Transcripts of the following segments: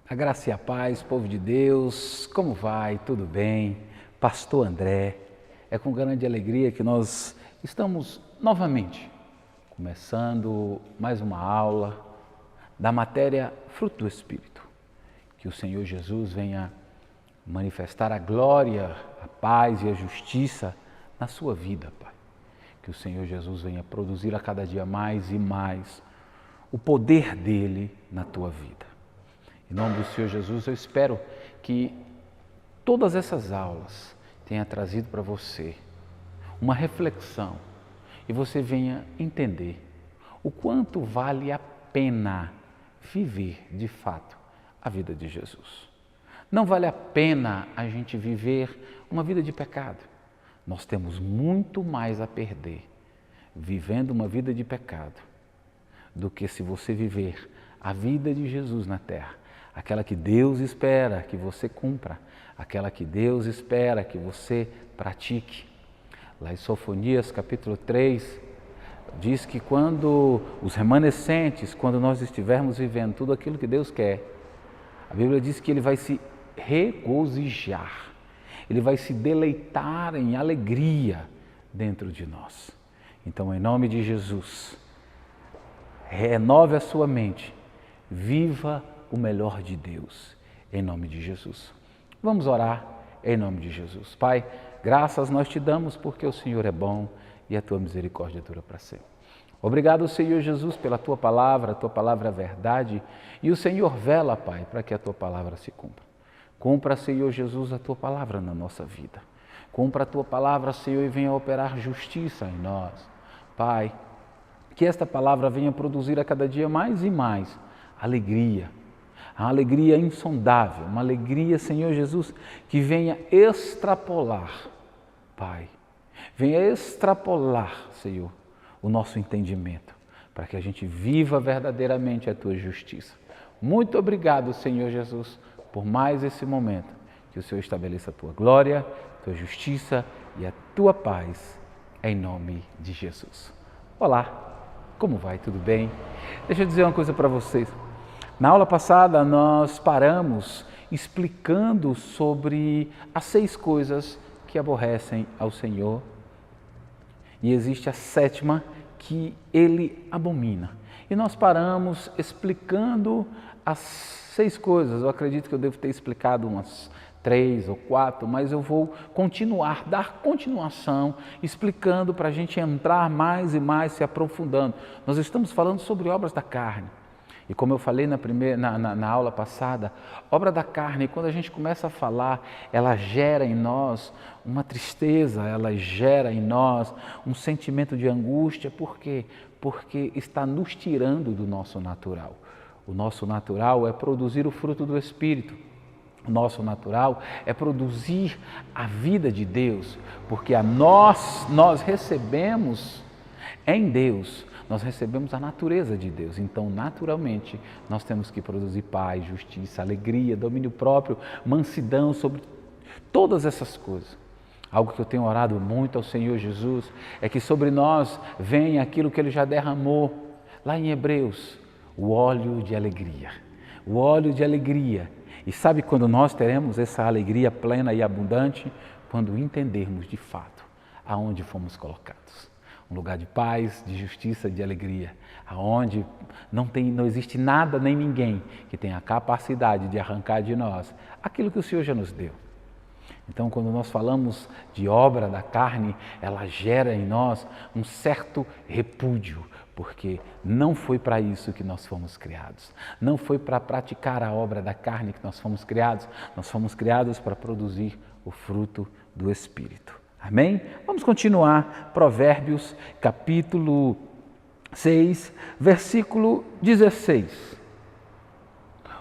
A graça e a paz, povo de Deus, como vai? Tudo bem? Pastor André, é com grande alegria que nós estamos novamente começando mais uma aula da matéria Fruto do Espírito. Que o Senhor Jesus venha manifestar a glória, a paz e a justiça na sua vida, Pai. Que o Senhor Jesus venha produzir a cada dia mais e mais o poder dele na tua vida. Em nome do Senhor Jesus, eu espero que todas essas aulas tenham trazido para você uma reflexão e você venha entender o quanto vale a pena viver de fato a vida de Jesus. Não vale a pena a gente viver uma vida de pecado. Nós temos muito mais a perder vivendo uma vida de pecado do que se você viver a vida de Jesus na terra. Aquela que Deus espera que você cumpra, aquela que Deus espera que você pratique. Lá em Sofonias capítulo 3, diz que quando os remanescentes, quando nós estivermos vivendo tudo aquilo que Deus quer, a Bíblia diz que Ele vai se regozijar, Ele vai se deleitar em alegria dentro de nós. Então, em nome de Jesus, renove a sua mente, viva o melhor de Deus, em nome de Jesus. Vamos orar em nome de Jesus. Pai, graças nós te damos porque o Senhor é bom e a tua misericórdia dura para sempre. Obrigado, Senhor Jesus, pela tua palavra, a tua palavra é verdade e o Senhor vela, Pai, para que a tua palavra se cumpra. Cumpra, Senhor Jesus, a tua palavra na nossa vida. Cumpra a tua palavra, Senhor, e venha operar justiça em nós. Pai, que esta palavra venha produzir a cada dia mais e mais alegria, uma alegria insondável, uma alegria, Senhor Jesus, que venha extrapolar, Pai, venha extrapolar, Senhor, o nosso entendimento, para que a gente viva verdadeiramente a Tua justiça. Muito obrigado, Senhor Jesus, por mais esse momento, que o Senhor estabeleça a Tua glória, a Tua justiça e a Tua paz, em nome de Jesus. Olá, como vai? Tudo bem? Deixa eu dizer uma coisa para vocês. Na aula passada, nós paramos explicando sobre as 6 coisas que aborrecem ao Senhor. E existe a 7ª que Ele abomina. E nós paramos explicando as 6 coisas. Eu acredito que eu devo ter explicado umas 3 ou 4, mas eu vou continuar, dar continuação, explicando para a gente entrar mais e mais, se aprofundando. Nós estamos falando sobre obras da carne. E como eu falei na aula passada, obra da carne, quando a gente começa a falar, ela gera em nós uma tristeza, ela gera em nós um sentimento de angústia. Por quê? Porque está nos tirando do nosso natural. O nosso natural é produzir o fruto do Espírito. O nosso natural é produzir a vida de Deus, porque nós recebemos em Deus, nós recebemos a natureza de Deus. Então, naturalmente, nós temos que produzir paz, justiça, alegria, domínio próprio, mansidão, sobre todas essas coisas. Algo que eu tenho orado muito ao Senhor Jesus é que sobre nós venha aquilo que Ele já derramou lá em Hebreus, o óleo de alegria. O óleo de alegria. E sabe quando nós teremos essa alegria plena e abundante? Quando entendermos de fato aonde fomos colocados. Um lugar de paz, de justiça, de alegria, aonde não existe nada nem ninguém que tenha a capacidade de arrancar de nós aquilo que o Senhor já nos deu. Então, quando nós falamos de obra da carne, ela gera em nós um certo repúdio, porque não foi para isso que nós fomos criados. Não foi para praticar a obra da carne que nós fomos criados para produzir o fruto do Espírito. Amém? Vamos continuar, Provérbios, capítulo 6, versículo 16.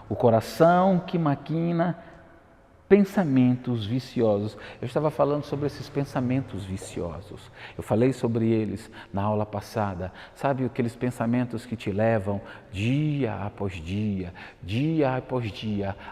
O coração que maquina pensamentos viciosos. Eu estava falando sobre esses pensamentos viciosos. Eu falei sobre eles na aula passada. Sabe aqueles pensamentos que te levam dia após dia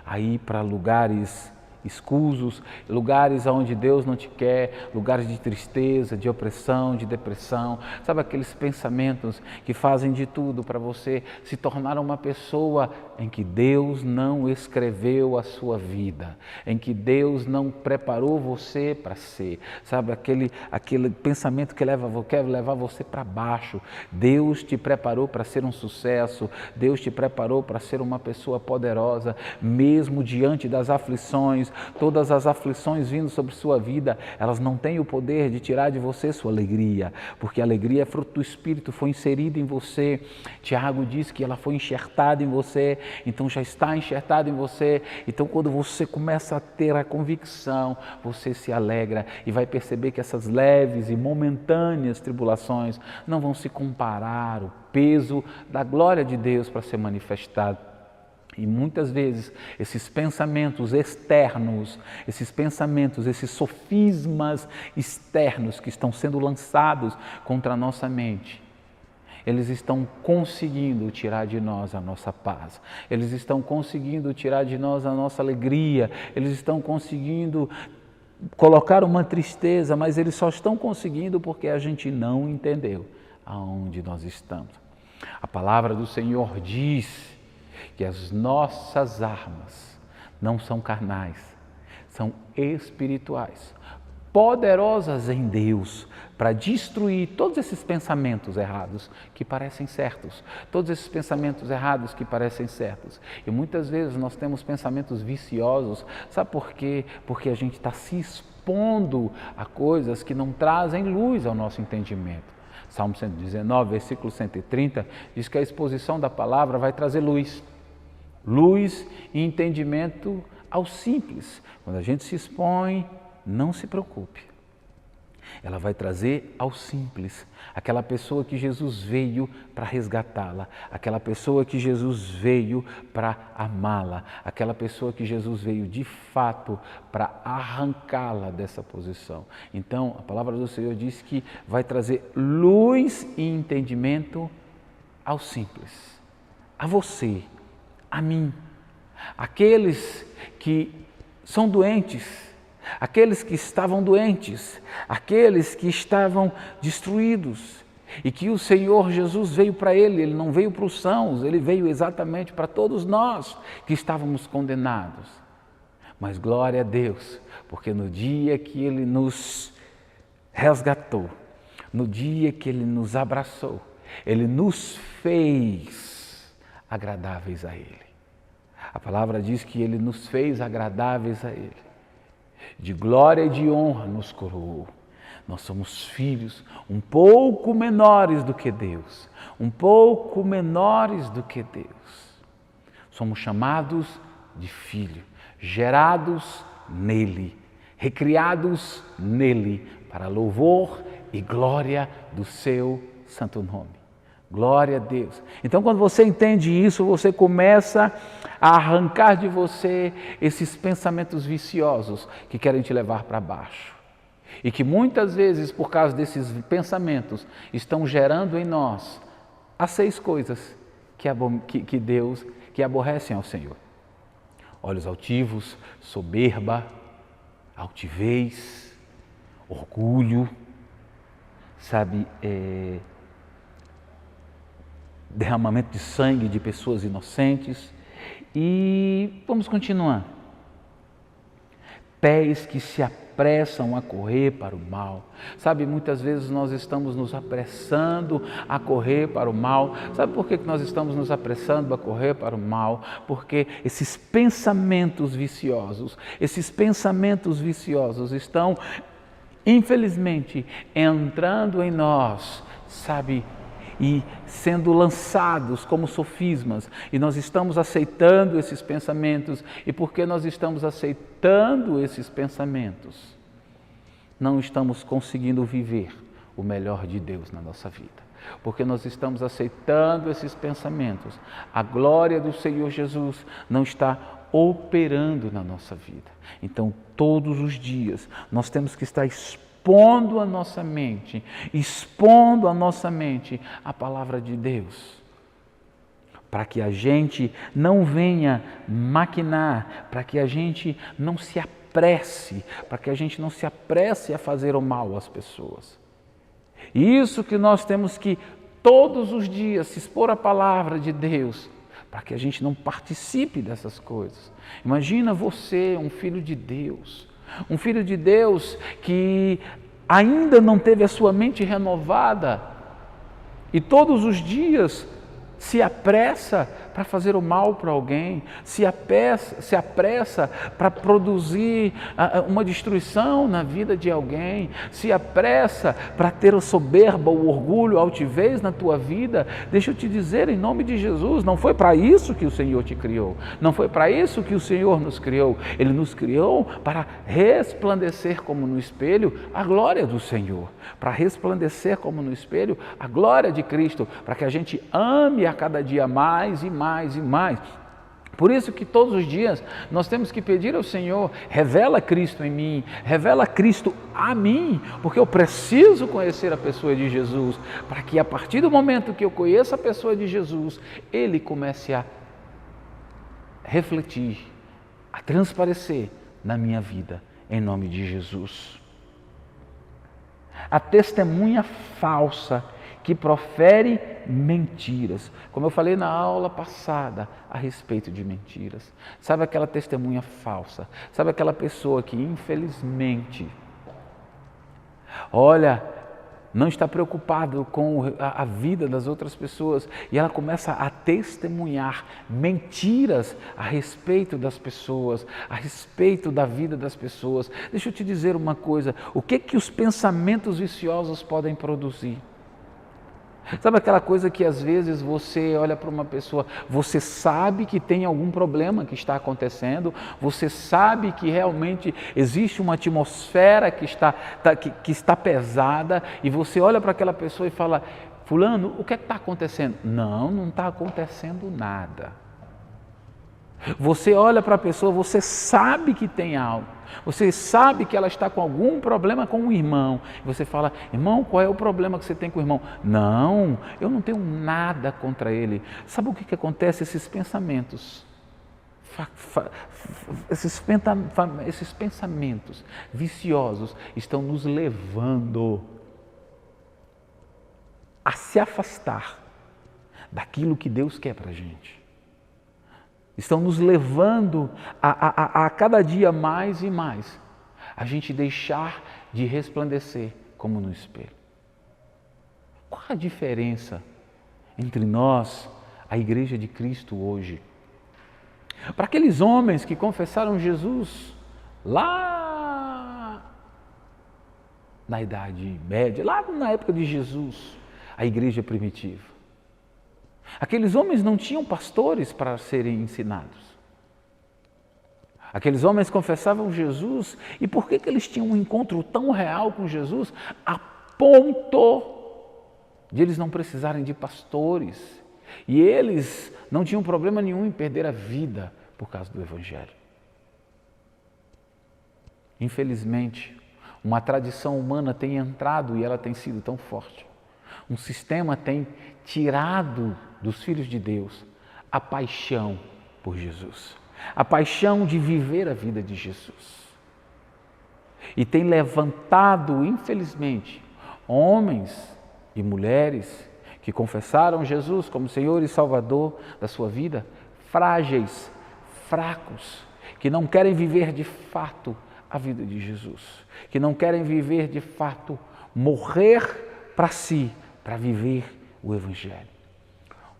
a ir para lugares escusos, lugares onde Deus não te quer, lugares de tristeza, de opressão, de depressão. Sabe aqueles pensamentos que fazem de tudo para você se tornar uma pessoa em que Deus não escreveu a sua vida, em que Deus não preparou você para ser. Sabe aquele pensamento que quer levar você para baixo. Deus te preparou para ser um sucesso, Deus te preparou para ser uma pessoa poderosa, mesmo diante das aflições. Todas as aflições vindo sobre sua vida, elas não têm o poder de tirar de você sua alegria, porque a alegria é fruto do Espírito, foi inserida em você. Tiago diz que ela foi enxertada em você, então já está enxertada em você. Então quando você começa a ter a convicção, você se alegra e vai perceber que essas leves e momentâneas tribulações não vão se comparar ao peso da glória de Deus para ser manifestado. E muitas vezes esses pensamentos externos, esses sofismas externos que estão sendo lançados contra a nossa mente, eles estão conseguindo tirar de nós a nossa paz, eles estão conseguindo tirar de nós a nossa alegria, eles estão conseguindo colocar uma tristeza, mas eles só estão conseguindo porque a gente não entendeu aonde nós estamos. A palavra do Senhor diz que as nossas armas não são carnais, são espirituais, poderosas em Deus para destruir todos esses pensamentos errados que parecem certos, todos esses pensamentos errados que parecem certos. E muitas vezes nós temos pensamentos viciosos, sabe por quê? Porque a gente está se expondo a coisas que não trazem luz ao nosso entendimento. Salmo 119, versículo 130, diz que a exposição da palavra vai trazer luz. Luz e entendimento ao simples. Quando a gente se expõe, não se preocupe. Ela vai trazer ao simples, aquela pessoa que Jesus veio para resgatá-la, aquela pessoa que Jesus veio para amá-la, aquela pessoa que Jesus veio de fato para arrancá-la dessa posição. Então, a palavra do Senhor diz que vai trazer luz e entendimento ao simples, a você, a mim, aqueles que são doentes, aqueles que estavam doentes, aqueles que estavam destruídos e que o Senhor Jesus veio para ele não veio para os sãos, ele veio exatamente para todos nós que estávamos condenados. Mas glória a Deus, porque no dia que ele nos resgatou, no dia que ele nos abraçou, ele nos fez agradáveis a Ele. A palavra diz que Ele nos fez agradáveis a Ele. De glória e de honra nos coroou. Nós somos filhos um pouco menores do que Deus. Um pouco menores do que Deus. Somos chamados de filho, gerados nele, recriados nele, para louvor e glória do seu santo nome. Glória a Deus. Então, quando você entende isso, você começa a arrancar de você esses pensamentos viciosos que querem te levar para baixo. E que muitas vezes, por causa desses pensamentos, estão gerando em nós as 6 coisas que aborrecem ao Senhor. Olhos altivos, soberba, altivez, orgulho, derramamento de sangue de pessoas inocentes. E vamos continuar. Pés que se apressam a correr para o mal. Sabe, muitas vezes nós estamos nos apressando a correr para o mal. Sabe por que nós estamos nos apressando a correr para o mal? Porque esses pensamentos viciosos estão, infelizmente, entrando em nós, e sendo lançados como sofismas, e nós estamos aceitando esses pensamentos, e porque nós estamos aceitando esses pensamentos, não estamos conseguindo viver o melhor de Deus na nossa vida, porque nós estamos aceitando esses pensamentos, a glória do Senhor Jesus não está operando na nossa vida. Então, todos os dias, nós temos que estar expondo a nossa mente a palavra de Deus. para que a gente não venha maquinar, para que a gente não se apresse, para que a gente não se apresse a fazer o mal às pessoas. E isso que nós temos que todos os dias se expor à palavra de Deus, para que a gente não participe dessas coisas. Imagina você, um filho de Deus que ainda não teve a sua mente renovada e todos os dias se apressa para fazer o mal para alguém, se apressa para produzir uma destruição na vida de alguém, se apressa para ter a soberba, o orgulho, a altivez na tua vida. Deixa eu te dizer, em nome de Jesus, não foi para isso que o Senhor te criou, não foi para isso que o Senhor nos criou. Ele nos criou para resplandecer como no espelho a glória do Senhor, para resplandecer como no espelho a glória de Cristo, para que a gente ame a cada dia mais e mais e mais. Por isso que todos os dias nós temos que pedir ao Senhor: revela Cristo em mim, revela Cristo a mim, porque eu preciso conhecer a pessoa de Jesus, para que a partir do momento que eu conheço a pessoa de Jesus, Ele comece a refletir, a transparecer na minha vida, em nome de Jesus. A testemunha falsa que profere mentiras. Como eu falei na aula passada a respeito de mentiras. Sabe aquela testemunha falsa? Sabe aquela pessoa que infelizmente, olha, não está preocupado com a vida das outras pessoas e ela começa a testemunhar mentiras a respeito das pessoas, a respeito da vida das pessoas. Deixa eu te dizer uma coisa, o que os pensamentos viciosos podem produzir? Sabe aquela coisa que às vezes você olha para uma pessoa, você sabe que tem algum problema que está acontecendo, você sabe que realmente existe uma atmosfera que está pesada e você olha para aquela pessoa e fala: fulano, o que é que está acontecendo? Não está acontecendo nada. Você olha para a pessoa, você sabe que tem algo, você sabe que ela está com algum problema com o irmão. Você fala: irmão, qual é o problema que você tem com o irmão? Não, eu não tenho nada contra ele. Sabe o que acontece? Esses pensamentos, esses pensamentos viciosos estão nos levando a se afastar daquilo que Deus quer para a gente. Estão nos levando a cada dia mais e mais a gente deixar de resplandecer como no espelho. Qual a diferença entre nós, a Igreja de Cristo hoje? Para aqueles homens que confessaram Jesus lá na Idade Média, lá na época de Jesus, a igreja primitiva. Aqueles homens não tinham pastores para serem ensinados. Aqueles homens confessavam Jesus, e por que eles tinham um encontro tão real com Jesus, a ponto de eles não precisarem de pastores, e eles não tinham problema nenhum em perder a vida por causa do Evangelho? Infelizmente, uma tradição humana tem entrado e ela tem sido tão forte. Um sistema tem tirado dos filhos de Deus a paixão por Jesus, a paixão de viver a vida de Jesus. E tem levantado, infelizmente, homens e mulheres que confessaram Jesus como Senhor e Salvador da sua vida, frágeis, fracos, que não querem viver de fato a vida de Jesus, que não querem viver de fato, morrer para si, para viver o Evangelho.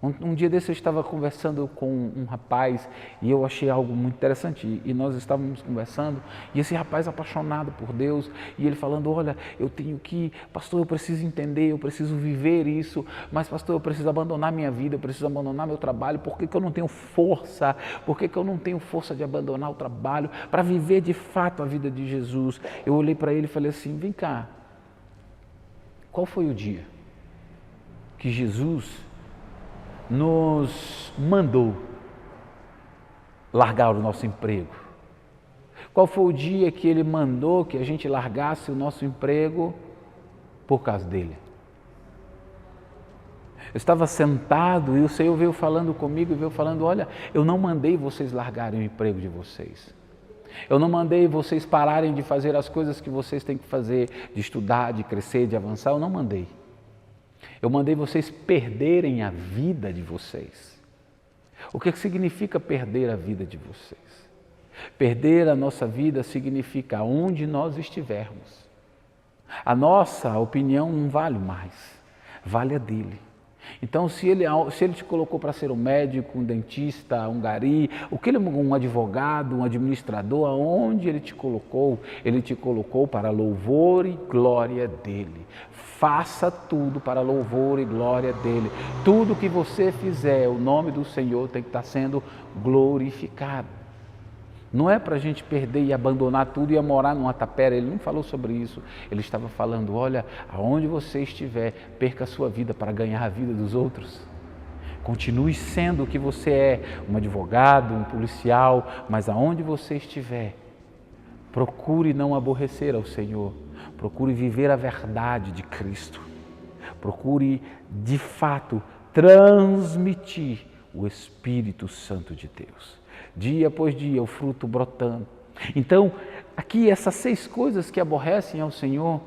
Um dia desse eu estava conversando com um rapaz e eu achei algo muito interessante, e nós estávamos conversando, e esse rapaz apaixonado por Deus, e ele falando: olha, eu tenho que, pastor, eu preciso entender, eu preciso viver isso, mas pastor, eu preciso abandonar minha vida, eu preciso abandonar meu trabalho, por que eu não tenho força? Por que eu não tenho força de abandonar o trabalho para viver de fato a vida de Jesus? Eu olhei para ele e falei assim: vem cá, qual foi o dia que Jesus nos mandou largar o nosso emprego? Qual foi o dia que Ele mandou que a gente largasse o nosso emprego por causa dEle? Eu estava sentado e o Senhor veio falando comigo e veio falando, olha, eu não mandei vocês largarem o emprego de vocês. Eu não mandei vocês pararem de fazer as coisas que vocês têm que fazer, de estudar, de crescer, de avançar, eu não mandei. Eu mandei vocês perderem a vida de vocês. O que significa perder a vida de vocês? Perder a nossa vida significa onde nós estivermos. A nossa opinião não vale mais, vale a dele. Então, se ele te colocou para ser um médico, um dentista, um gari, um advogado, um administrador, aonde ele te colocou para louvor e glória dele. Faça tudo para louvor e glória dele. Tudo que você fizer, o nome do Senhor tem que estar sendo glorificado. Não é para a gente perder e abandonar tudo e ir morar numa tapera. Ele não falou sobre isso. Ele estava falando, olha, aonde você estiver, perca a sua vida para ganhar a vida dos outros. Continue sendo o que você é, um advogado, um policial, mas aonde você estiver, procure não aborrecer ao Senhor. Procure viver a verdade de Cristo. Procure, de fato, transmitir o Espírito Santo de Deus. Dia após dia, o fruto brotando. Então, aqui essas 6 coisas que aborrecem ao Senhor,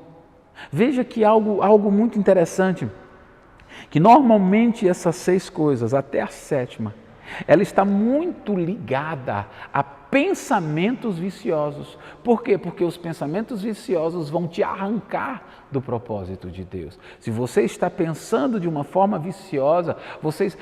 veja que algo muito interessante, que normalmente essas 6 coisas, até a 7ª, ela está muito ligada a pensamentos viciosos. Por quê? Porque os pensamentos viciosos vão te arrancar do propósito de Deus. Se você está pensando de uma forma viciosa,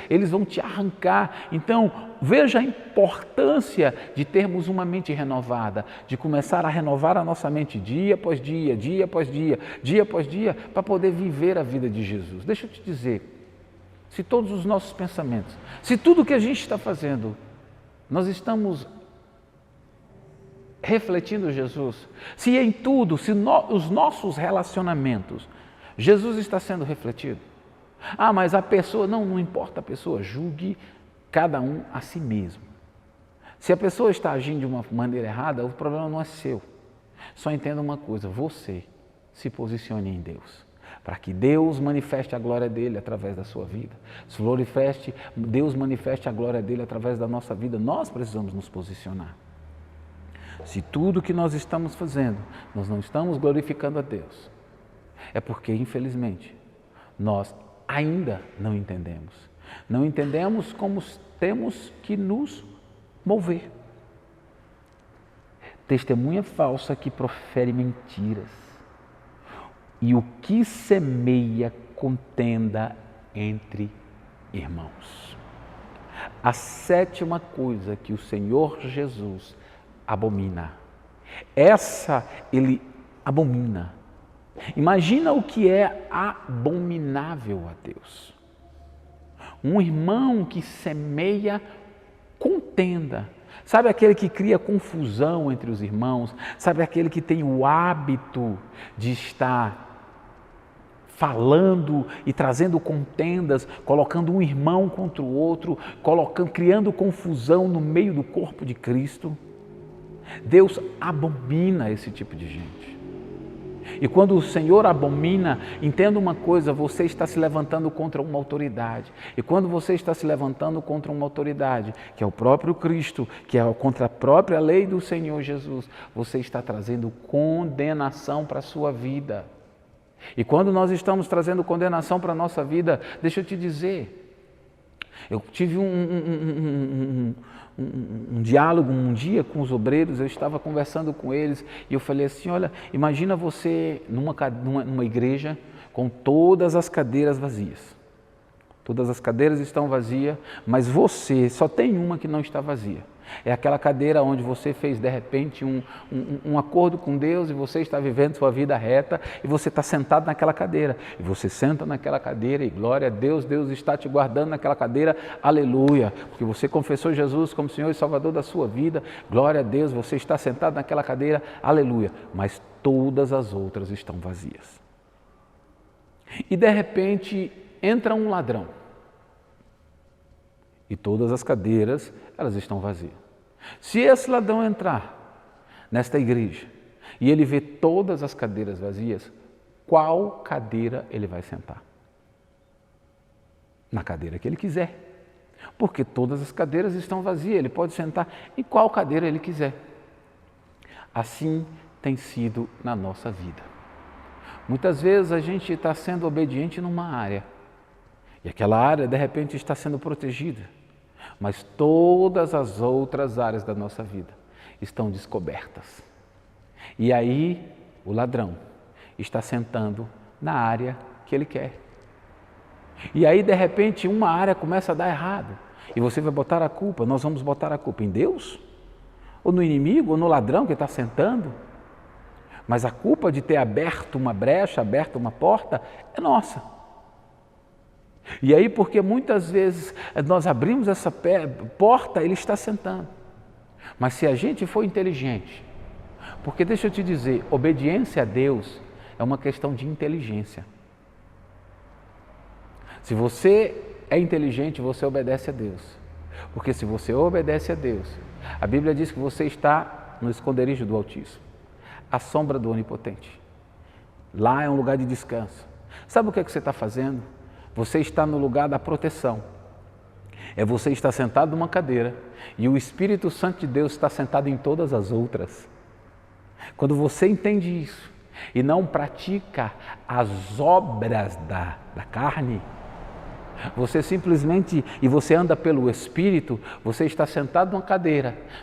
eles vão te arrancar. Então, veja a importância de termos uma mente renovada, de começar a renovar a nossa mente dia após dia, dia após dia, dia após dia, para poder viver a vida de Jesus. Deixa eu te dizer, se todos os nossos pensamentos, se tudo que a gente está fazendo, nós estamos refletindo Jesus, se em tudo, os nossos relacionamentos, Jesus está sendo refletido. Ah, mas a pessoa, não importa a pessoa, julgue cada um a si mesmo. Se a pessoa está agindo de uma maneira errada, o problema não é seu. Só entenda uma coisa, você se posicione em Deus, para que Deus manifeste a glória dele através da sua vida. Deus manifeste a glória dele através da nossa vida, nós precisamos nos posicionar. Se tudo que nós estamos fazendo, nós não estamos glorificando a Deus, é porque, infelizmente, nós ainda não entendemos. Não entendemos como temos que nos mover. Testemunha falsa que profere mentiras. E o que semeia contenda entre irmãos. A 7ª coisa que o Senhor Jesus abomina. Essa ele abomina. Imagina o que é abominável a Deus. Um irmão que semeia contenda. Sabe aquele que cria confusão entre os irmãos? Sabe aquele que tem o hábito de estar falando e trazendo contendas, colocando um irmão contra o outro, criando confusão no meio do corpo de Cristo? Deus abomina esse tipo de gente. E quando o Senhor abomina, entenda uma coisa, você está se levantando contra uma autoridade. E quando você está se levantando contra uma autoridade, que é o próprio Cristo, que é contra a própria lei do Senhor Jesus, você está trazendo condenação para a sua vida. E quando nós estamos trazendo condenação para a nossa vida, deixa eu te dizer, eu tive um diálogo um dia com os obreiros, eu estava conversando com eles e eu falei assim, olha, imagina você numa igreja com todas as cadeiras vazias. Todas as cadeiras estão vazias, mas você só tem uma que não está vazia. É aquela cadeira onde você fez de repente um acordo com Deus e você está vivendo sua vida reta e você está sentado naquela cadeira. E você senta naquela cadeira e glória a Deus, Deus está te guardando naquela cadeira, aleluia. Porque você confessou Jesus como Senhor e Salvador da sua vida, glória a Deus, você está sentado naquela cadeira, aleluia. Mas todas as outras estão vazias. E de repente entra um ladrão. E todas as cadeiras, elas estão vazias. Se esse ladrão entrar nesta igreja e ele vê todas as cadeiras vazias, qual cadeira ele vai sentar? Na cadeira que ele quiser. Porque todas as cadeiras estão vazias, ele pode sentar em qual cadeira ele quiser. Assim tem sido na nossa vida. Muitas vezes a gente está sendo obediente numa área, e aquela área de repente está sendo protegida, mas todas as outras áreas da nossa vida estão descobertas. E aí o ladrão está sentando na área que ele quer. E aí de repente uma área começa a dar errado, e você vai botar a culpa, nós vamos botar a culpa em Deus? Ou no inimigo, ou no ladrão que está sentando? Mas a culpa de ter aberto uma brecha, aberto uma porta, é nossa. E aí, porque muitas vezes nós abrimos essa porta, ele está sentando. Mas se a gente for inteligente, porque deixa eu te dizer, obediência a Deus é uma questão de inteligência. Se você é inteligente, você obedece a Deus. Porque se você obedece a Deus, a Bíblia diz que você está no esconderijo do Altíssimo, à sombra do Onipotente. Lá é um lugar de descanso. Sabe o que você está fazendo? Você está no lugar da proteção. É você estar sentado numa cadeira e o Espírito Santo de Deus está sentado em todas as outras. Quando você entende isso e não pratica as obras da carne, você simplesmente, e você anda pelo Espírito, você está sentado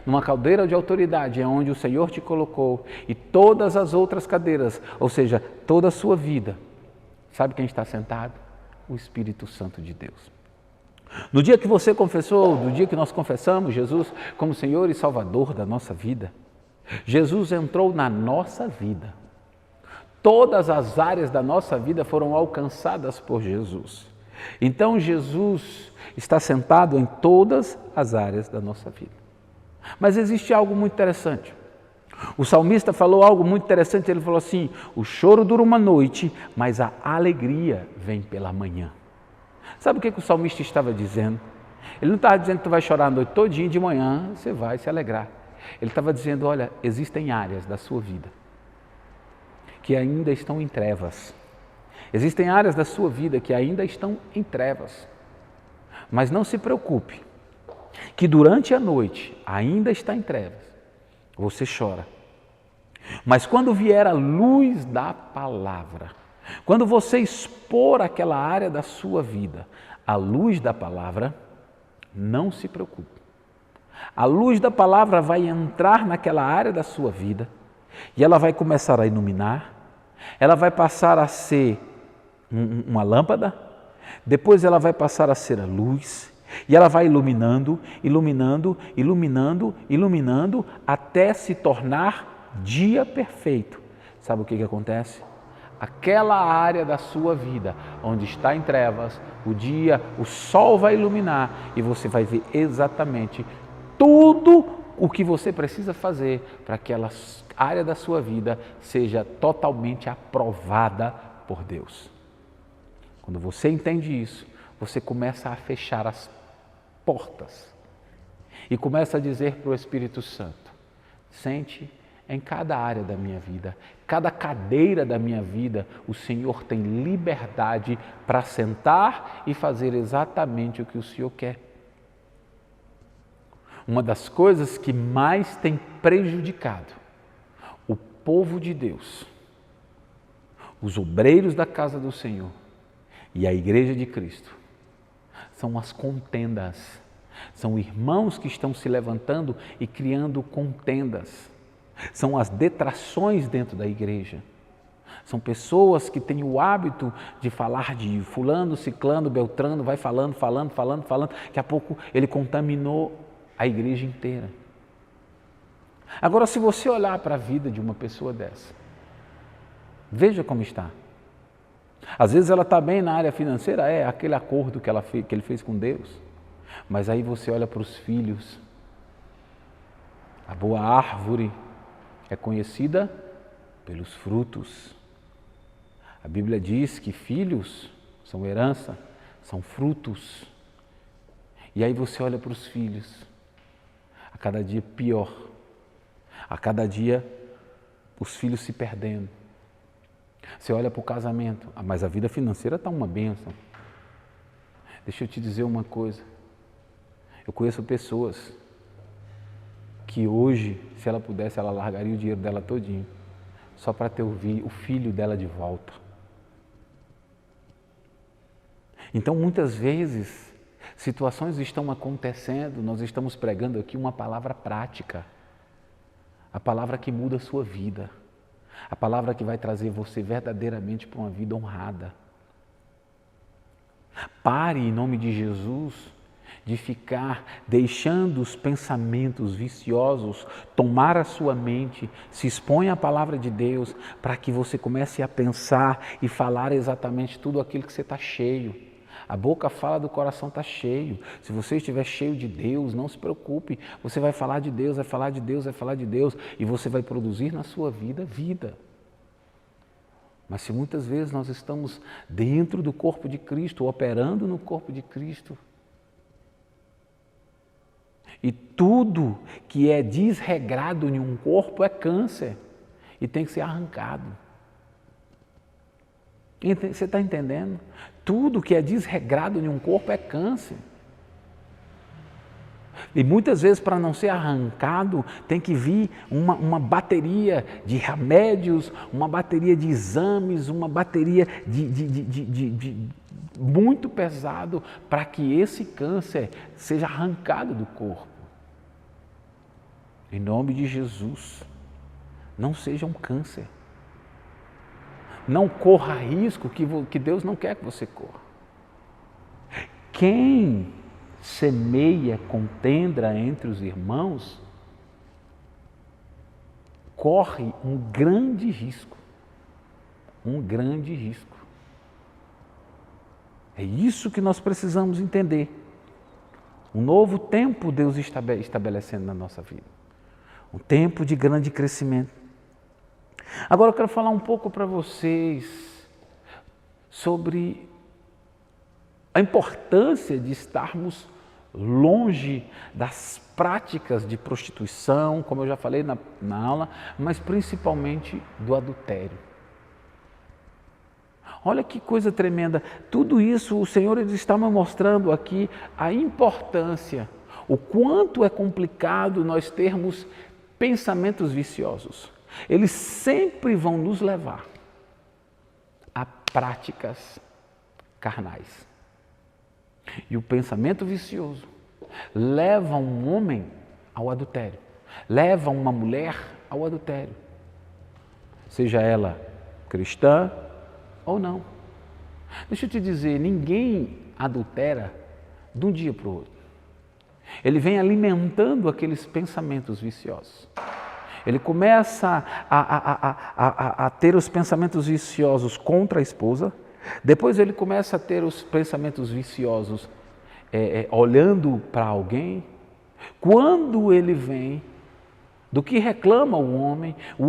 numa cadeira de autoridade, é onde o Senhor te colocou, e todas as outras cadeiras, ou seja, toda a sua vida, sabe quem está sentado? O Espírito Santo de Deus. No dia que você confessou, no dia que nós confessamos Jesus como Senhor e Salvador da nossa vida, Jesus entrou na nossa vida. Todas as áreas da nossa vida foram alcançadas por Jesus. Então Jesus está sentado em todas as áreas da nossa vida. Mas existe algo muito interessante. O salmista falou algo muito interessante, ele falou assim: o choro dura uma noite, mas a alegria vem pela manhã. Sabe o que o salmista estava dizendo? Ele não estava dizendo que tu vai chorar a noite todinha e de manhã você vai se alegrar. Ele estava dizendo, olha, existem áreas da sua vida que ainda estão em trevas. Existem áreas da sua vida que ainda estão em trevas. Mas não se preocupe, que durante a noite ainda está em trevas. Você chora. Mas quando vier a luz da palavra, quando você expor aquela área da sua vida, a luz da palavra, não se preocupe. A luz da palavra vai entrar naquela área da sua vida e ela vai começar a iluminar, ela vai passar a ser uma lâmpada, depois ela vai passar a ser a luz e ela vai iluminando, iluminando, iluminando, iluminando até se tornar dia perfeito. Sabe o que acontece? Aquela área da sua vida onde está em trevas, o sol vai iluminar e você vai ver exatamente tudo o que você precisa fazer para que aquela área da sua vida seja totalmente aprovada por Deus. Quando você entende isso, você começa a fechar as portas e começa a dizer para o Espírito Santo: sente em cada área da minha vida, cada cadeira da minha vida, o Senhor tem liberdade para sentar e fazer exatamente o que o Senhor quer. Uma das coisas que mais tem prejudicado o povo de Deus, os obreiros da casa do Senhor e a igreja de Cristo, são as contendas. São irmãos que estão se levantando e criando contendas. São as detrações dentro da igreja. São pessoas que têm o hábito de falar de fulano, ciclano, beltrano, vai falando. Daqui a pouco ele contaminou a igreja inteira. Agora, se você olhar para a vida de uma pessoa dessa, veja como está. Às vezes ela está bem na área financeira, é aquele acordo que ele fez com Deus. Mas aí você olha para os filhos. A boa árvore é conhecida pelos frutos. A Bíblia diz que filhos são herança, são frutos. E aí você olha para os filhos, a cada dia pior, a cada dia os filhos se perdendo. Você olha para o casamento, mas a vida financeira está uma bênção. Deixa eu te dizer uma coisa. Eu conheço pessoas que hoje, se ela pudesse, ela largaria o dinheiro dela todinho, só para ter o filho dela de volta. Então, muitas vezes, situações estão acontecendo, nós estamos pregando aqui uma palavra prática, a palavra que muda a sua vida, a palavra que vai trazer você verdadeiramente para uma vida honrada. Pare, em nome de Jesus, de ficar deixando os pensamentos viciosos tomar a sua mente, se exponha à palavra de Deus para que você comece a pensar e falar exatamente tudo aquilo que você está cheio. A boca fala, do coração está cheio. Se você estiver cheio de Deus, não se preocupe, você vai falar de Deus, vai falar de Deus, vai falar de Deus e você vai produzir na sua vida, vida. Mas se muitas vezes nós estamos dentro do corpo de Cristo, operando no corpo de Cristo, e tudo que é desregrado em um corpo é câncer e tem que ser arrancado. Você está entendendo? Tudo que é desregrado em um corpo é câncer. E muitas vezes, para não ser arrancado, tem que vir uma bateria de remédios, uma bateria de exames, uma bateria de muito pesado para que esse câncer seja arrancado do corpo. Em nome de Jesus, não seja um câncer. Não corra risco que Deus não quer que você corra. Quem semeia contenda entre os irmãos corre um grande risco. Um grande risco. É isso que nós precisamos entender. Um novo tempo Deus estabelecendo na nossa vida. Um tempo de grande crescimento. Agora eu quero falar um pouco para vocês sobre a importância de estarmos longe das práticas de prostituição, como eu já falei na aula, mas principalmente do adultério. Olha que coisa tremenda, tudo isso o Senhor está me mostrando aqui a importância, o quanto é complicado nós termos pensamentos viciosos. Eles sempre vão nos levar a práticas carnais. E o pensamento vicioso leva um homem ao adultério, leva uma mulher ao adultério, seja ela cristã ou não. Deixa eu te dizer, ninguém adultera de um dia para o outro. Ele vem alimentando aqueles pensamentos viciosos. Ele começa a ter os pensamentos viciosos contra a esposa, depois ele começa a ter os pensamentos viciosos olhando para alguém. Quando ele vem, do que reclama o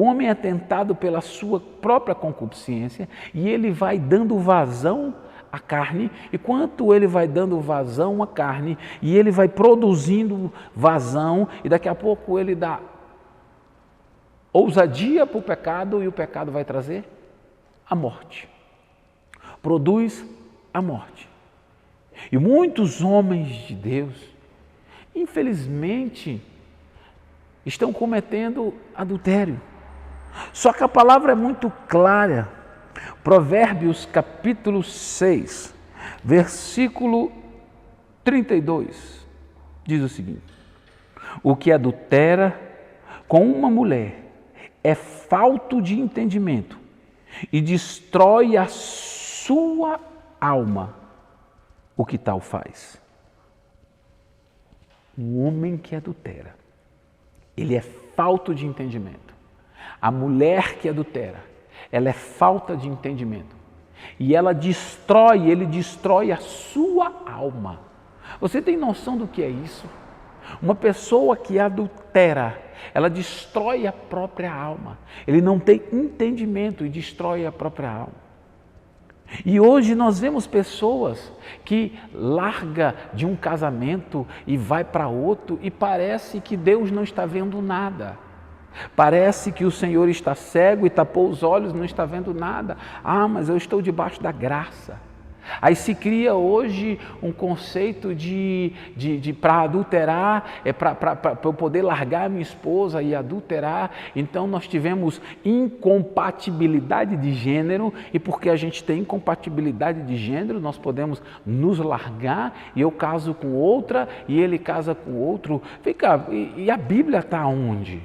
homem é tentado pela sua própria concupiscência e ele vai dando vazão à carne, e quanto ele vai dando vazão à carne, e ele vai produzindo vazão, e daqui a pouco ele dá ousadia para o pecado, e o pecado vai trazer a morte. Produz a morte. E muitos homens de Deus, infelizmente, estão cometendo adultério. Só que a palavra é muito clara. Provérbios capítulo 6, versículo 32, diz o seguinte: o que adultera com uma mulher é falto de entendimento e destrói a sua alma. O que tal faz? Um homem que adultera, ele é falto de entendimento. A mulher que adultera, ela é falta de entendimento. E ele destrói a sua alma. Você tem noção do que é isso? Uma pessoa que adultera, ela destrói a própria alma. Ele não tem entendimento e destrói a própria alma. E hoje nós vemos pessoas que larga de um casamento e vai para outro e parece que Deus não está vendo nada. Parece que o Senhor está cego e tapou os olhos, não está vendo nada. Ah, mas eu estou debaixo da graça. Aí se cria hoje um conceito para adulterar, para eu poder largar a minha esposa e adulterar. Então nós tivemos incompatibilidade de gênero, e porque a gente tem incompatibilidade de gênero, nós podemos nos largar, e eu caso com outra e ele casa com outro. E a Bíblia está onde?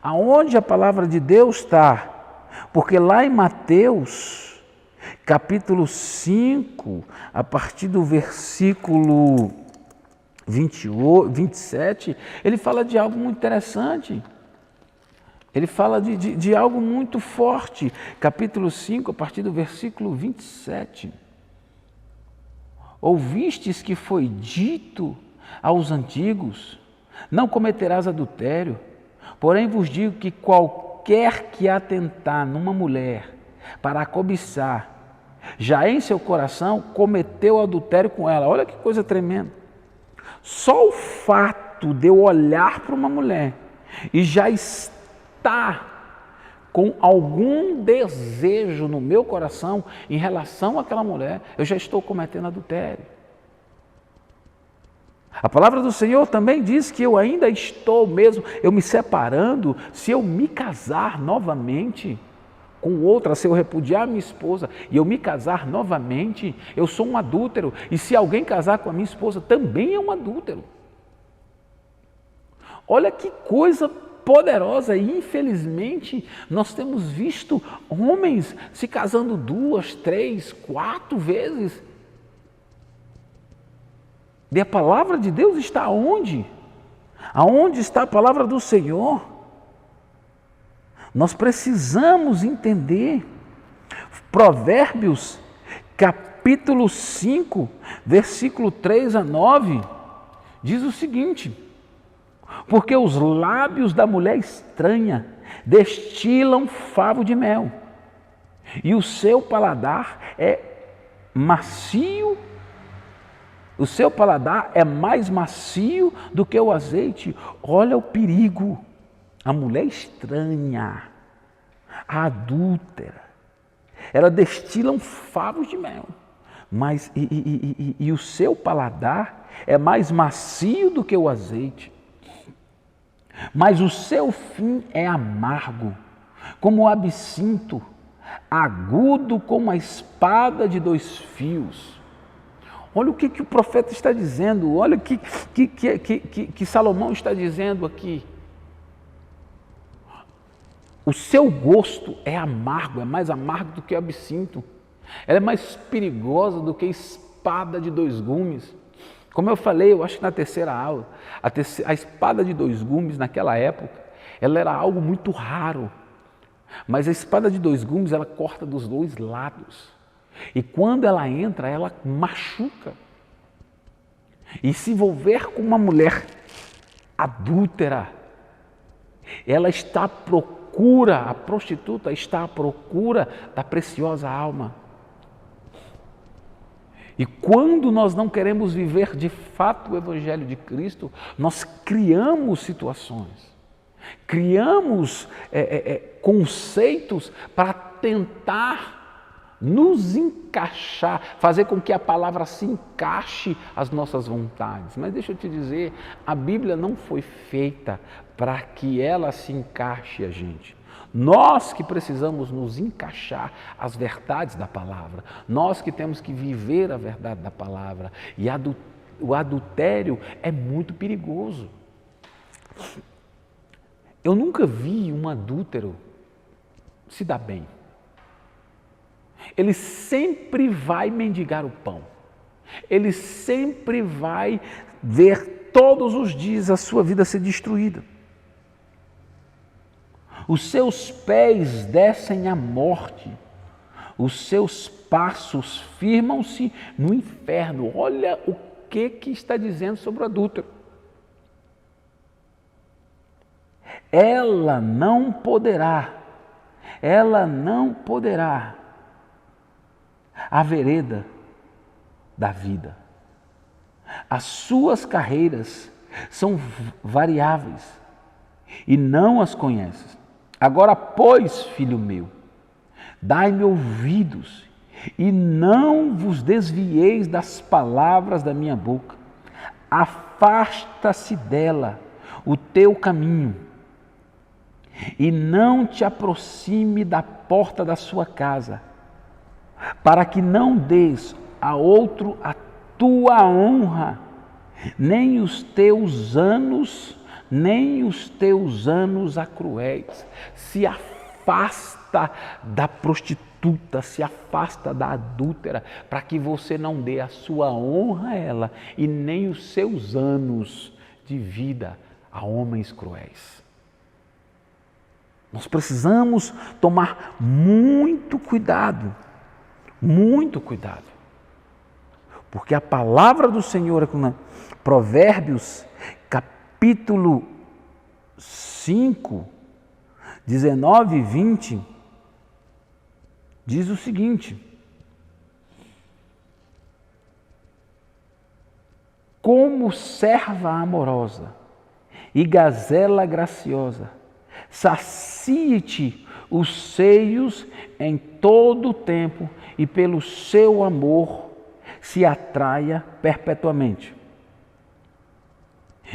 Aonde a palavra de Deus está? Porque lá em Mateus capítulo 5, a partir do versículo 27, ele fala de algo muito interessante. Ele fala de algo muito forte. Capítulo 5, a partir do versículo 27. Ouvistes que foi dito aos antigos: não cometerás adultério. Porém vos digo que qualquer que atentar numa mulher para a cobiçar, já em seu coração cometeu adultério com ela. Olha que coisa tremenda. Só o fato de eu olhar para uma mulher e já estar com algum desejo no meu coração em relação àquela mulher, eu já estou cometendo adultério. A palavra do Senhor também diz que eu ainda estou mesmo, eu me separando, se eu me casar novamente com outra, se eu repudiar minha esposa e eu me casar novamente, eu sou um adúltero. E se alguém casar com a minha esposa, também é um adúltero. Olha que coisa poderosa. E infelizmente nós temos visto homens se casando 2, 3, 4 vezes. E a palavra de Deus está onde? Aonde está a palavra do Senhor? Nós precisamos entender. Provérbios, capítulo 5, versículo 3 a 9, diz o seguinte: porque os lábios da mulher estranha destilam favo de mel, e o seu paladar é macio, o seu paladar é mais macio do que o azeite. Olha o perigo. A mulher estranha, a adúltera, ela destila um favo de mel, mas e o seu paladar é mais macio do que o azeite, mas o seu fim é amargo, como o absinto, agudo como a espada de 2 fios. Olha o que o profeta está dizendo, olha o que Salomão está dizendo aqui. O seu gosto é amargo, é mais amargo do que o absinto. Ela é mais perigosa do que a espada de 2 gumes. Como eu falei, eu acho que na terceira aula, a espada de 2 gumes naquela época, ela era algo muito raro. Mas a espada de 2 gumes, ela corta dos 2 lados. E quando ela entra, ela machuca. E se envolver com uma mulher adúltera, ela está à procura, a prostituta está à procura da preciosa alma. E quando nós não queremos viver de fato o Evangelho de Cristo, nós criamos situações, criamos conceitos para tentar nos encaixar, fazer com que a palavra se encaixe às nossas vontades. Mas deixa eu te dizer, a Bíblia não foi feita para que ela se encaixe a gente. Nós que precisamos nos encaixar às verdades da palavra, nós que temos que viver a verdade da palavra. E o adultério é muito perigoso. Eu nunca vi um adúltero se dar bem. Ele sempre vai mendigar o pão. Ele sempre vai ver todos os dias a sua vida ser destruída. Os seus pés descem à morte. Os seus passos firmam-se no inferno. Olha o que está dizendo sobre o adúltero. Ela não poderá a vereda da vida. As suas carreiras são variáveis e não as conheces. Agora, pois, filho meu, dai-me ouvidos e não vos desvieis das palavras da minha boca. Afasta-se dela o teu caminho, e não te aproxime da porta da sua casa, para que não des a outro a tua honra, nem os teus anos a cruéis. Se afasta da prostituta, se afasta da adúltera, para que você não dê a sua honra a ela e nem os seus anos de vida a homens cruéis. Nós precisamos tomar muito cuidado, porque a palavra do Senhor é com Provérbios, capítulo 5, 19 e 20, diz o seguinte: como serva amorosa e gazela graciosa, sacie-te os seios em todo o tempo, e pelo seu amor se atraia perpetuamente.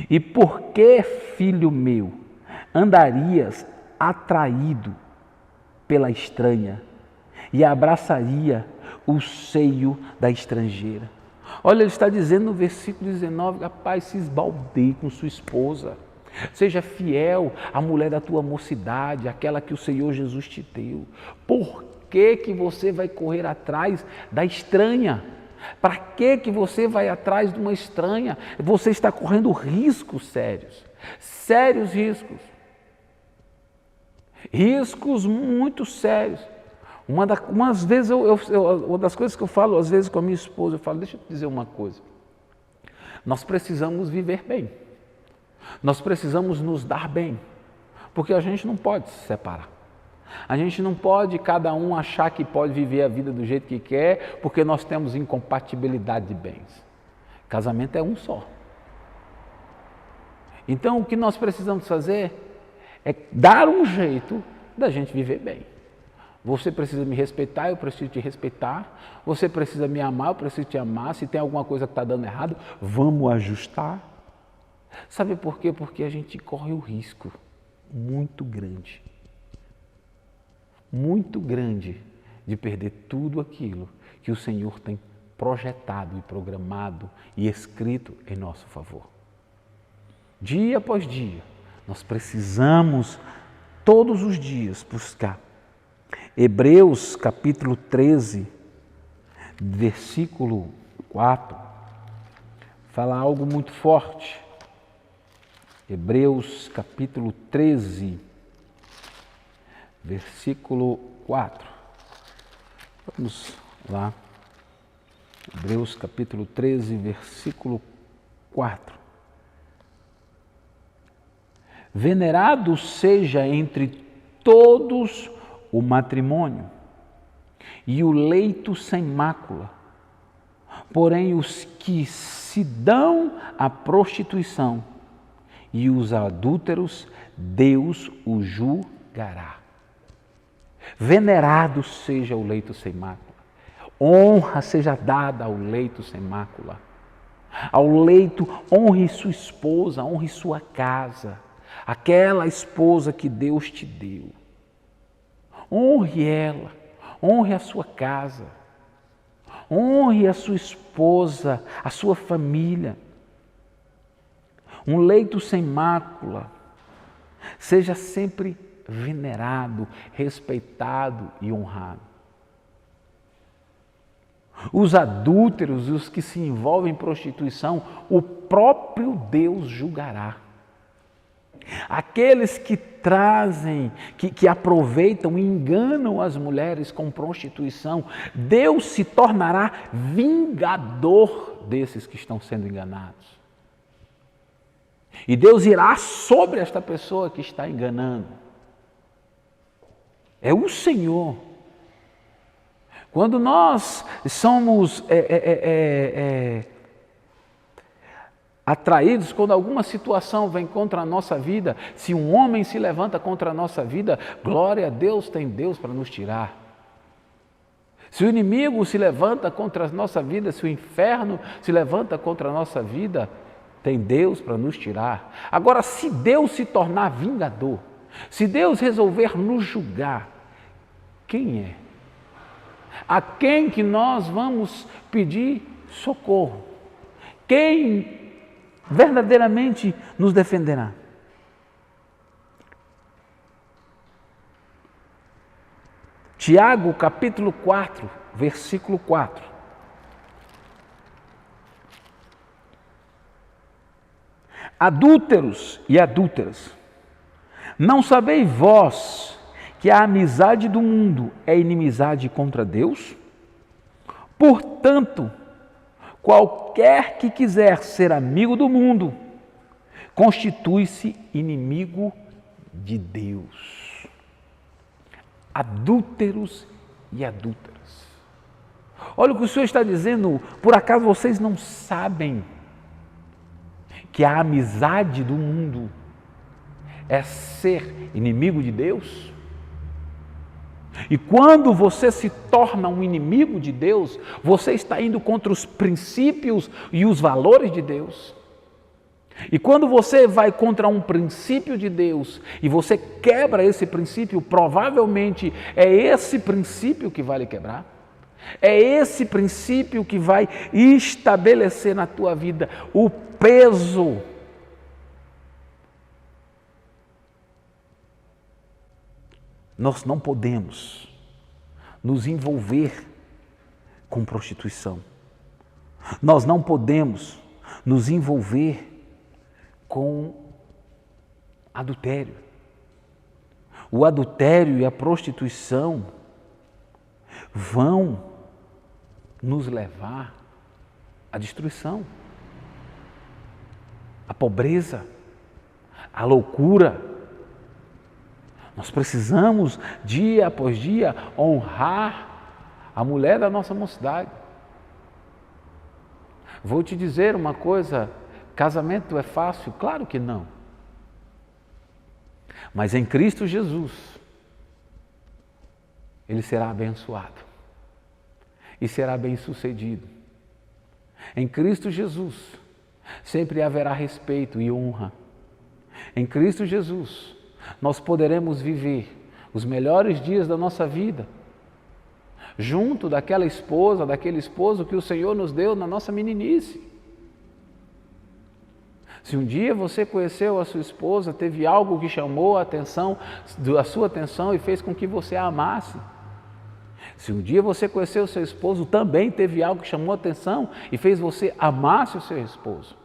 E por que, filho meu, andarias atraído pela estranha e abraçaria o seio da estrangeira? Olha, ele está dizendo no versículo 19, rapaz, se esbaldeie com sua esposa. Seja fiel à mulher da tua mocidade, aquela que o Senhor Jesus te deu. Por que você vai correr atrás da estranha? Para que você vai atrás de uma estranha? Você está correndo riscos sérios. Sérios riscos. Riscos muito sérios. Uma das coisas que eu falo às vezes com a minha esposa, eu falo, deixa eu te dizer uma coisa. Nós precisamos viver bem. Nós precisamos nos dar bem, porque a gente não pode se separar. A gente não pode cada um achar que pode viver a vida do jeito que quer, porque nós temos incompatibilidade de bens. Casamento é um só. Então o que nós precisamos fazer é dar um jeito da gente viver bem. Você precisa me respeitar, eu preciso te respeitar. Você precisa me amar, eu preciso te amar. Se tem alguma coisa que está dando errado, vamos ajustar. Sabe por quê? Porque a gente corre o risco muito grande de perder tudo aquilo que o Senhor tem projetado e programado e escrito em nosso favor. Dia após dia, nós precisamos todos os dias buscar. Hebreus capítulo 13, versículo 4, fala algo muito forte. Hebreus capítulo 13, versículo 4. Vamos lá. Hebreus capítulo 13, versículo 4. Venerado seja entre todos o matrimônio e o leito sem mácula, porém os que se dão à prostituição e os adúlteros, Deus os julgará. Venerado seja o leito sem mácula. Honra seja dada ao leito sem mácula. Ao leito, honre sua esposa, honre sua casa. Aquela esposa que Deus te deu. Honre ela, honre a sua casa. Honre a sua esposa, a sua família. Um leito sem mácula, seja sempre venerado, respeitado e honrado. Os adúlteros e os que se envolvem em prostituição, o próprio Deus julgará. Aqueles que trazem, que aproveitam e enganam as mulheres com prostituição, Deus se tornará vingador desses que estão sendo enganados. E Deus irá sobre esta pessoa que está enganando. É o Senhor. Quando nós somos atraídos, quando alguma situação vem contra a nossa vida, se um homem se levanta contra a nossa vida, glória a Deus, tem Deus para nos tirar. Se o inimigo se levanta contra a nossa vida, se o inferno se levanta contra a nossa vida, tem Deus para nos tirar. Agora, se Deus se tornar vingador, se Deus resolver nos julgar, quem é? A quem que nós vamos pedir socorro? Quem verdadeiramente nos defenderá? Tiago, capítulo 4, versículo 4. Adúlteros e adúlteras, não sabeis vós que a amizade do mundo é inimizade contra Deus? Portanto, qualquer que quiser ser amigo do mundo, constitui-se inimigo de Deus. Adúlteros e adúlteras. Olha o que o Senhor está dizendo, por acaso vocês não sabem que a amizade do mundo é ser inimigo de Deus? E quando você se torna um inimigo de Deus, você está indo contra os princípios e os valores de Deus. E quando você vai contra um princípio de Deus e você quebra esse princípio, provavelmente é esse princípio que vai lhe quebrar. É esse princípio que vai estabelecer na tua vida o peso. Nós não podemos nos envolver com prostituição. Nós não podemos nos envolver com adultério. O adultério e a prostituição vão nos levar à destruição, à pobreza, à loucura. Nós precisamos, dia após dia, honrar a mulher da nossa mocidade. Vou te dizer uma coisa, casamento é fácil? Claro que não. Mas em Cristo Jesus, ele será abençoado e será bem-sucedido. Em Cristo Jesus, sempre haverá respeito e honra. Em Cristo Jesus, nós poderemos viver os melhores dias da nossa vida, junto daquela esposa, daquele esposo que o Senhor nos deu na nossa meninice. Se um dia você conheceu a sua esposa, teve algo que chamou a sua atenção e fez com que você a amasse. Se um dia você conheceu o seu esposo, também teve algo que chamou a atenção e fez você amasse o seu esposo.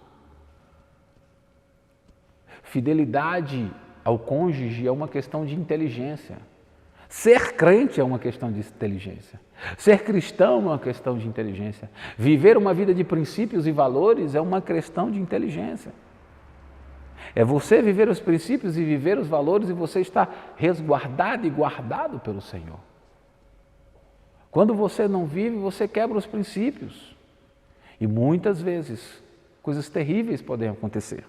Fidelidade ao cônjuge é uma questão de inteligência. Ser crente é uma questão de inteligência. Ser cristão é uma questão de inteligência. Viver uma vida de princípios e valores é uma questão de inteligência. É você viver os princípios e viver os valores e você estar resguardado e guardado pelo Senhor. Quando você não vive, você quebra os princípios. E muitas vezes, coisas terríveis podem acontecer.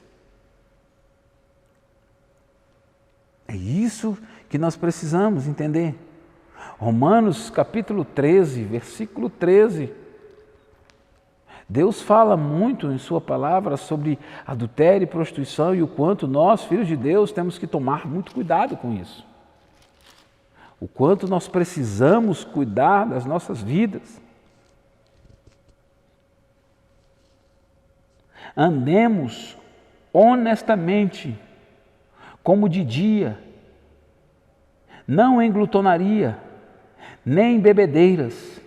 É isso que nós precisamos entender. Romanos capítulo 13, versículo 13. Deus fala muito em sua palavra sobre adultério e prostituição e o quanto nós, filhos de Deus, temos que tomar muito cuidado com isso. O quanto nós precisamos cuidar das nossas vidas. Andemos honestamente, como de dia, não em glutonaria, nem em bebedeiras,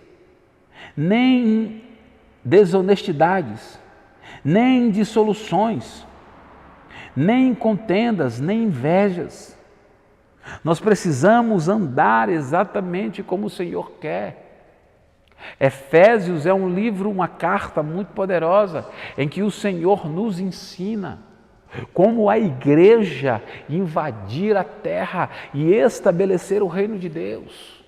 nem em desonestidades, nem em dissoluções, nem em contendas, nem em invejas. Nós precisamos andar exatamente como o Senhor quer. Efésios é um livro, uma carta muito poderosa, em que o Senhor nos ensina como a igreja invadir a terra e estabelecer o reino de Deus.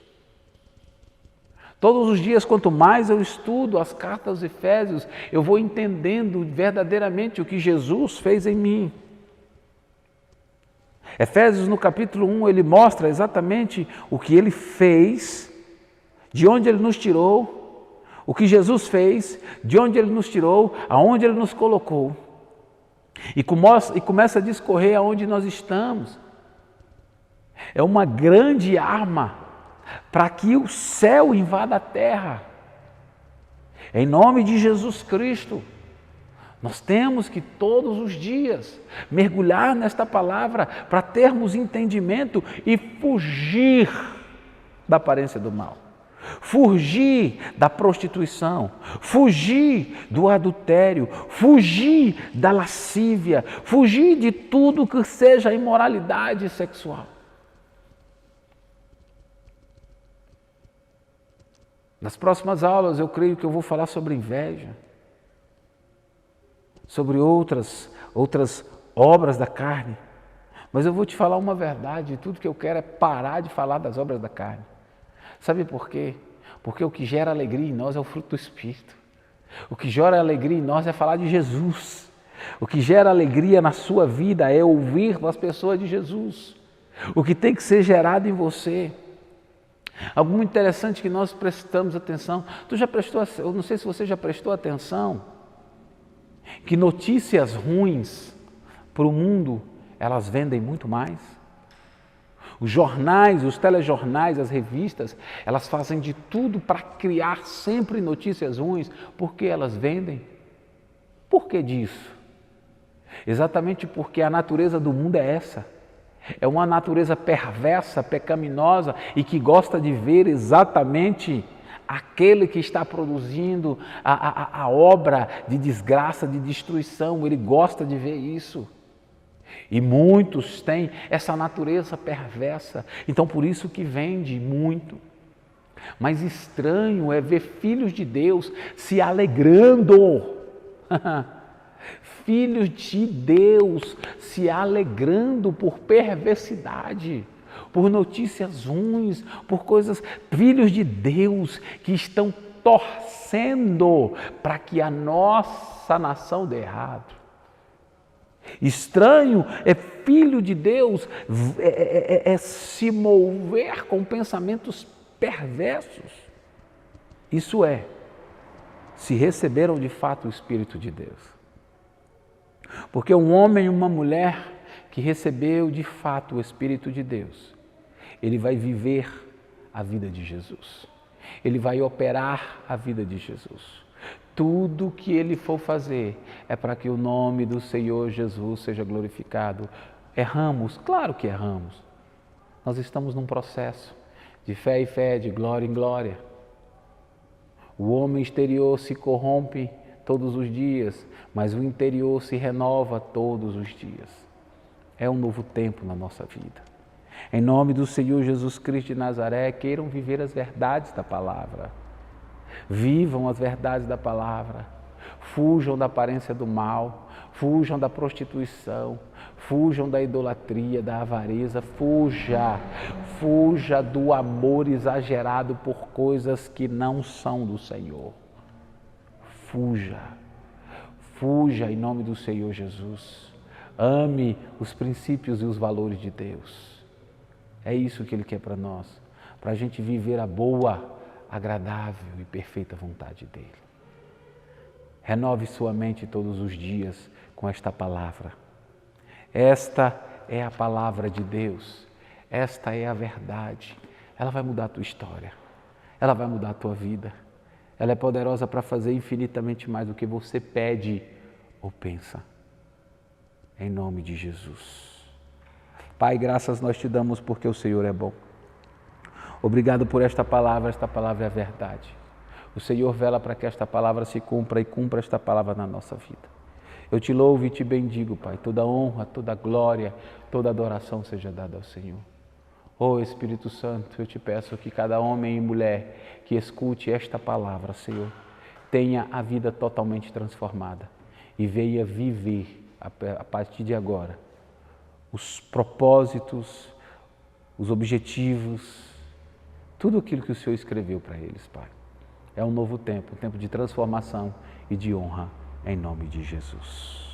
Todos os dias, quanto mais eu estudo as cartas aos Efésios, eu vou entendendo verdadeiramente o que Jesus fez em mim. Efésios, no capítulo 1, ele mostra exatamente o que ele fez de onde Ele nos tirou, o que Jesus fez, de onde Ele nos tirou, aonde Ele nos colocou. E começa a discorrer aonde nós estamos. É uma grande arma para que o céu invada a terra. Em nome de Jesus Cristo, nós temos que todos os dias mergulhar nesta palavra para termos entendimento e fugir da aparência do mal. Fugir da prostituição, fugir do adultério, fugir da lascívia, fugir de tudo que seja imoralidade sexual. Nas próximas aulas eu creio que eu vou falar sobre inveja, sobre outras obras da carne, mas eu vou te falar uma verdade, tudo que eu quero é parar de falar das obras da carne. Sabe por quê? Porque o que gera alegria em nós é o fruto do Espírito. O que gera alegria em nós é falar de Jesus. O que gera alegria na sua vida é ouvir das pessoas de Jesus. O que tem que ser gerado em você. Algo muito interessante que nós prestamos atenção. Eu não sei se você já prestou atenção, que notícias ruins para o mundo, elas vendem muito mais. Os jornais, os telejornais, as revistas, elas fazem de tudo para criar sempre notícias ruins, porque elas vendem. Por que disso? Exatamente porque a natureza do mundo é essa. É uma natureza perversa, pecaminosa e que gosta de ver exatamente aquele que está produzindo a obra de desgraça, de destruição. Ele gosta de ver isso. E muitos têm essa natureza perversa, então por isso que vende muito. Mas estranho é ver filhos de Deus se alegrando, filhos de Deus se alegrando por perversidade, por notícias ruins, por coisas, filhos de Deus que estão torcendo para que a nossa nação dê errado. Estranho é filho de Deus se mover com pensamentos perversos. Isso é, se receberam de fato o Espírito de Deus. Porque um homem e uma mulher que recebeu de fato o Espírito de Deus, ele vai viver a vida de Jesus. Ele vai operar a vida de Jesus. Tudo que ele for fazer é para que o nome do Senhor Jesus seja glorificado. Erramos? Claro que erramos. Nós estamos num processo de fé em fé, de glória em glória. O homem exterior se corrompe todos os dias, mas o interior se renova todos os dias. É um novo tempo na nossa vida. Em nome do Senhor Jesus Cristo de Nazaré, queiram viver as verdades da palavra. Vivam as verdades da palavra, fujam da aparência do mal, fujam da prostituição, fujam da idolatria, da avareza, fuja do amor exagerado por coisas que não são do Senhor. Fuja em nome do Senhor Jesus. Ame os princípios e os valores de Deus. É isso que Ele quer para nós, para a gente viver a boa, agradável e perfeita vontade dEle. Renove sua mente todos os dias com esta palavra. Esta é a palavra de Deus. Esta é a verdade. Ela vai mudar a tua história. Ela vai mudar a tua vida. Ela é poderosa para fazer infinitamente mais do que você pede ou pensa. Em nome de Jesus. Pai, graças nós te damos porque o Senhor é bom. Obrigado por esta palavra é a verdade. O Senhor vela para que esta palavra se cumpra e cumpra esta palavra na nossa vida. Eu te louvo e te bendigo, Pai. Toda honra, toda glória, toda adoração seja dada ao Senhor. Oh Espírito Santo, eu te peço que cada homem e mulher que escute esta palavra, Senhor, tenha a vida totalmente transformada e venha viver a partir de agora os propósitos, os objetivos, tudo aquilo que o Senhor escreveu para eles, Pai. É um novo tempo, um tempo de transformação e de honra, em nome de Jesus.